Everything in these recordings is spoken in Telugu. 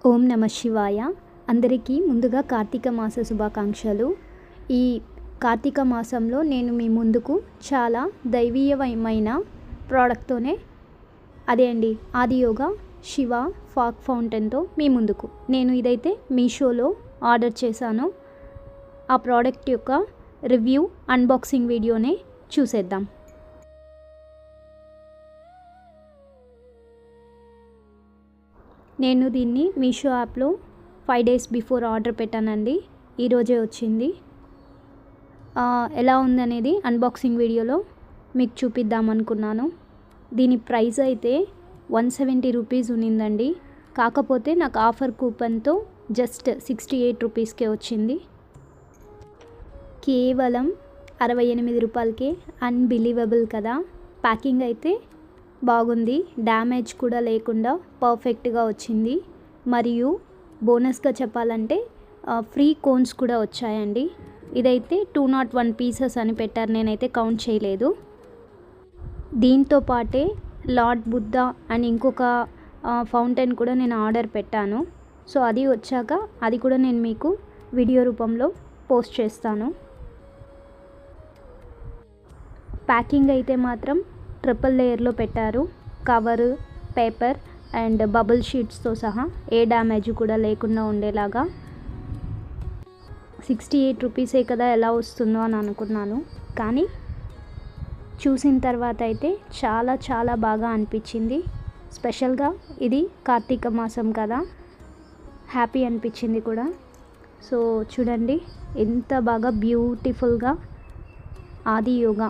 ఓం నమ శివాయ. అందరికీ ముందుగా కార్తీక మాస శుభాకాంక్షలు. ఈ కార్తీక మాసంలో నేను మీ ముందుకు చాలా దైవీయమైన ప్రోడక్ట్తోనే అదే అండి ఆదియోగ శివ ఫాగ్ ఫౌంటైన్తో మీ ముందుకు. నేను ఇదైతే మీషోలో ఆర్డర్ చేశాను. ఆ ప్రోడక్ట్ యొక్క రివ్యూ అన్బాక్సింగ్ వీడియోనే చూసేద్దాం. నేను దీన్ని మీషో యాప్లో 5 days బిఫోర్ ఆర్డర్ పెట్టానండి. ఈరోజే వచ్చింది. ఎలా ఉందనేది అన్బాక్సింగ్ వీడియోలో మీకు చూపిద్దామనుకున్నాను. దీని ప్రైస్ అయితే 170 రూపీస్ ఉన్నిందండి. కాకపోతే నాకు ఆఫర్ కూపన్తో జస్ట్ 68 రూపీస్కే వచ్చింది. కేవలం 68 రూపాయలకే. అన్బిలీవబుల్ కదా. ప్యాకింగ్ అయితే బాగుంది, డ్యామేజ్ కూడా లేకుండా పర్ఫెక్ట్గా వచ్చింది. మరియు బోనస్గా చెప్పాలంటే ఫ్రీ కోన్స్ కూడా వచ్చాయండి. ఇదైతే 201 పీసెస్ అని పెట్టారు, నేనైతే కౌంట్ చేయలేదు. దీంతో పాటే లార్డ్ బుద్ధ అని ఇంకొక ఫౌంటైన్ కూడా నేను ఆర్డర్ పెట్టాను. సో అది వచ్చాక అది కూడా నేను మీకు వీడియో రూపంలో పోస్ట్ చేస్తాను. ప్యాకింగ్ అయితే మాత్రం ట్రిపుల్ లేయర్లో పెట్టారు. కవరు, పేపర్ అండ్ బబుల్ షీట్స్తో సహా ఏ డ్యామేజ్ కూడా లేకుండా ఉండేలాగా. 68 రూపీసే కదా, ఎలా వస్తుందో అని అనుకున్నాను. కానీ చూసిన తర్వాత అయితే చాలా చాలా బాగా అనిపించింది. స్పెషల్గా ఇది కార్తీక మాసం కదా, హ్యాపీ అనిపించింది కూడా. సో చూడండి ఎంత బాగా బ్యూటిఫుల్గా ఆదియోగ.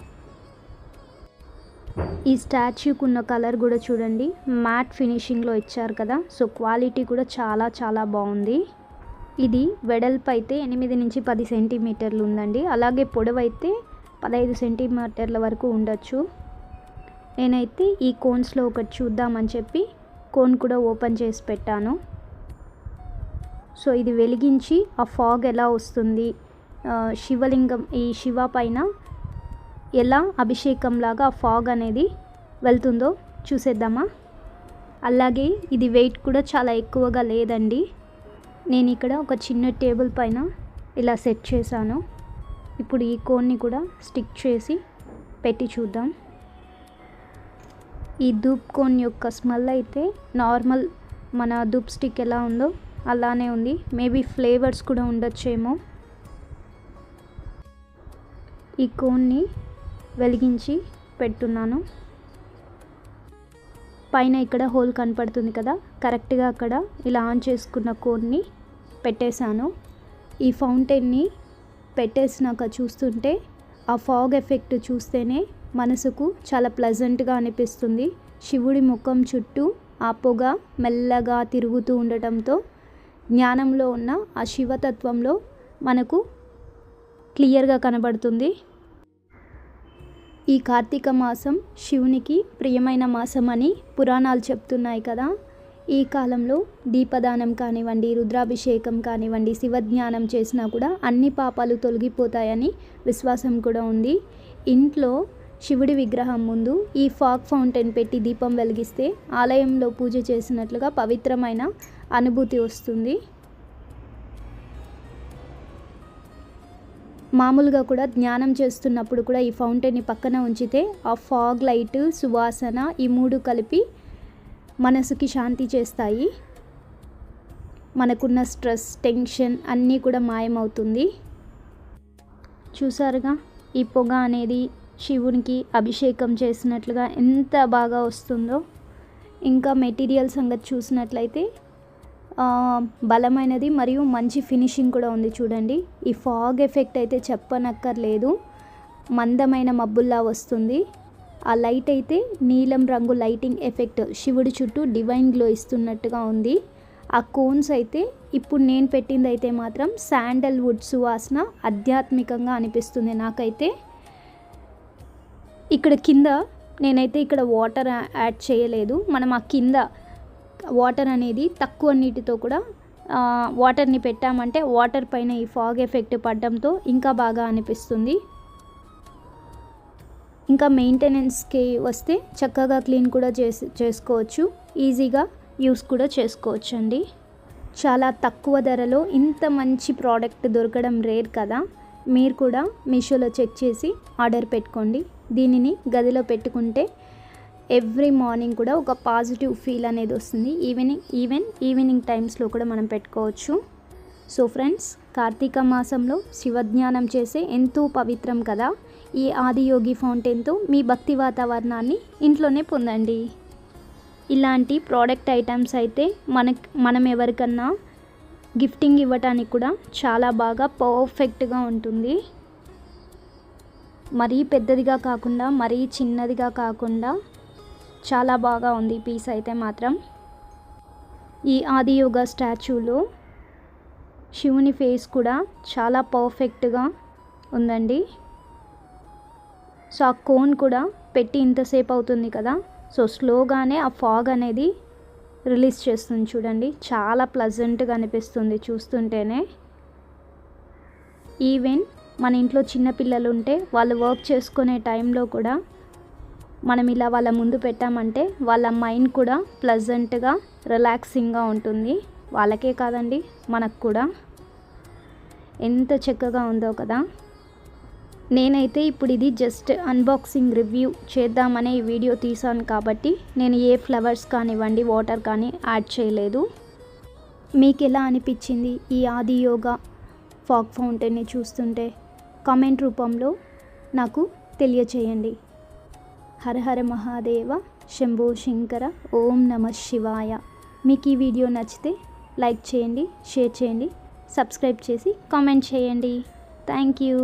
ఈ స్టాచ్యూకి ఉన్న కలర్ కూడా చూడండి, మ్యాట్ ఫినిషింగ్లో ఇచ్చారు కదా. సో క్వాలిటీ కూడా చాలా చాలా బాగుంది. ఇది వెడల్పు అయితే 8 నుంచి 10 సెంటీమీటర్లు ఉందండి. అలాగే పొడవు అయితే 15 సెంటీమీటర్ల వరకు ఉండొచ్చు. నేనైతే ఈ కోన్స్లో ఒకటి చూద్దామని చెప్పి కోన్ కూడా ఓపెన్ చేసి పెట్టాను. సో ఇది వెలిగించి ఆ ఫాగ్ ఎలా వస్తుంది, శివలింగం ఈ శివ పైన ఎలా అభిషేకంలాగా ఆ ఫాగ్ అనేది వెళ్తుందో చూసేద్దామా. అలాగే ఇది వెయిట్ కూడా చాలా ఎక్కువగా లేదండి. నేను ఇక్కడ ఒక చిన్న టేబుల్ పైన ఇలా సెట్ చేశాను. ఇప్పుడు ఈ కోన్ని కూడా స్టిక్ చేసి పెట్టి చూద్దాం. ఈ ధూప్ కోన్ యొక్క స్మెల్ అయితే నార్మల్ మన ధూప్ స్టిక్ ఎలా ఉందో అలానే ఉంది. మేబీ ఫ్లేవర్స్ కూడా ఉండొచ్చేమో. ఈ కోన్ని వెలిగించి పెడుతున్నాను. పైన ఇక్కడ హోల్ కనపడుతుంది కదా, కరెక్ట్గా అక్కడ ఇలా ఆన్ చేసుకున్న కోన్ని పెట్టేశాను. ఈ ఫౌంటైన్ని పెట్టేసినాక చూస్తుంటే ఆ ఫాగ్ ఎఫెక్ట్ చూస్తేనే మనసుకు చాలా ప్లెజెంట్గా అనిపిస్తుంది. శివుడి ముఖం చుట్టూ ఆ పొగ మెల్లగా తిరుగుతూ ఉండటంతో జ్ఞానంలో ఉన్న ఆ శివతత్వంలో మనకు క్లియర్గా కనబడుతుంది. ఈ కార్తీక మాసం శివునికి ప్రియమైన మాసం అని పురాణాలు చెప్తున్నాయి కదా. ఈ కాలంలో దీపదానం కానివ్వండి, రుద్రాభిషేకం కానివ్వండి, శివజ్ఞానం చేసినా కూడా అన్ని పాపాలు తొలగిపోతాయని విశ్వాసం కూడా ఉంది. ఇంట్లో శివుడి విగ్రహం ముందు ఈ ఫాగ్ ఫౌంటైన్ పెట్టి దీపం వెలిగిస్తే ఆలయంలో పూజ చేసినట్లుగా పవిత్రమైన అనుభూతి వస్తుంది. మామూలుగా కూడా ధ్యానం చేస్తున్నప్పుడు కూడా ఈ ఫౌంటైన్ని పక్కన ఉంచితే ఆ ఫాగ్ లైట్, సువాసన ఈ 3 కలిపి మనసుకి శాంతి చేస్తాయి. మనకున్న స్ట్రెస్, టెన్షన్ అన్నీ కూడా మాయమవుతుంది. చూసారుగా ఈ పొగ అనేది శివునికి అభిషేకం చేసినట్లుగా ఎంత బాగా వస్తుందో. ఇంకా మెటీరియల్ సంగతి చూసినట్లయితే బలమైనది మరియు మంచి ఫినిషింగ్ కూడా ఉంది. చూడండి ఈ ఫాగ్ ఎఫెక్ట్ అయితే చెప్పనక్కర్లేదు, మందమైన మబ్బుల్లా వస్తుంది. ఆ లైట్ అయితే నీలం రంగు లైటింగ్ ఎఫెక్ట్ శివుడి చుట్టూ డివైన్ గ్లో ఇస్తున్నట్టుగా ఉంది. ఆ కోన్స్ అయితే ఇప్పుడు నేను పెట్టింది అయితే మాత్రం శాండల్వుడ్ సువాసన ఆధ్యాత్మికంగా అనిపిస్తుంది నాకైతే. ఇక్కడ కింద నేనైతే ఇక్కడ వాటర్ యాడ్ చేయలేదు. మనం ఆ కింద వాటర్ అనేది తక్కువ నీటితో కూడా వాటర్ని పెట్టామంటే వాటర్ పైన ఈ ఫాగ్ ఎఫెక్ట్ పడడంతో ఇంకా బాగా అనిపిస్తుంది. ఇంకా మెయింటెనెన్స్కి వస్తే చక్కగా క్లీన్ కూడా చేసుకోవచ్చు, ఈజీగా యూస్ కూడా చేసుకోవచ్చు అండి. చాలా తక్కువ ధరలో ఇంత మంచి ప్రోడక్ట్ దొరకడం రేర్ కదా. మీరు కూడా మీషోలో చెక్ చేసి ఆర్డర్ పెట్టుకోండి. దీనిని గదిలో పెట్టుకుంటే ఎవ్రీ మార్నింగ్ కూడా ఒక పాజిటివ్ ఫీల్ అనేది వస్తుంది. ఈవినింగ్ టైమ్స్లో కూడా మనం పెట్టుకోవచ్చు. సో ఫ్రెండ్స్, కార్తీక మాసంలో శివజ్ఞానం చేసే ఎంతో పవిత్రం కదా. ఈ ఆదియోగి ఫౌంటైన్తో మీ భక్తి వాతావరణాన్ని ఇంట్లోనే పొందండి. ఇలాంటి ప్రోడక్ట్ ఐటమ్స్ అయితే మనం ఎవరికన్నా గిఫ్టింగ్ ఇవ్వటానికి కూడా చాలా బాగా పర్ఫెక్ట్గా ఉంటుంది. మరీ పెద్దదిగా కాకుండా మరీ చిన్నదిగా కాకుండా చాలా బాగా ఉంది ఈ పీస్ అయితే మాత్రం. ఈ ఆదియోగ స్టాచ్యూలో శివుని ఫేస్ కూడా చాలా పర్ఫెక్ట్గా ఉందండి. సో ఆ కోన్ కూడా పెట్టి ఇంతసేపు అవుతుంది కదా. సో స్లోగానే ఆ ఫాగ్ అనేది రిలీజ్ చేస్తుంది చూడండి. చాలా ప్లజెంట్గా అనిపిస్తుంది చూస్తుంటేనే. ఈవెన్ మన ఇంట్లో చిన్నపిల్లలు ఉంటే వాళ్ళు వర్క్ చేసుకునే టైంలో కూడా మనం ఇలా వాళ్ళ ముందు పెట్టామంటే వాళ్ళ మైండ్ కూడా ప్లజెంట్గా రిలాక్సింగ్గా ఉంటుంది. వాళ్ళకే కాదండి, మనకు కూడా. ఎంత చక్కగా ఉందో కదా. నేనైతే ఇప్పుడు ఇది జస్ట్ అన్బాక్సింగ్ రివ్యూ చేద్దామనే ఈ వీడియో తీసాను కాబట్టి నేను ఏ ఫ్లవర్స్ కానివ్వండి, వాటర్ కానీ యాడ్ చేయలేదు. మీకు ఎలా అనిపించింది ఈ ఆదియోగ ఫాగ్ ఫౌంటైన్ని చూస్తుంటే కామెంట్ రూపంలో నాకు తెలియచేయండి. హర హర మహాదేవ, శంభో శంకర, ఓం నమః శివాయ. మీకు ఈ వీడియో నచ్చితే లైక్ చేయండి, షేర్ చేయండి, సబ్స్క్రైబ్ చేసి కామెంట్ చేయండి. Thank you.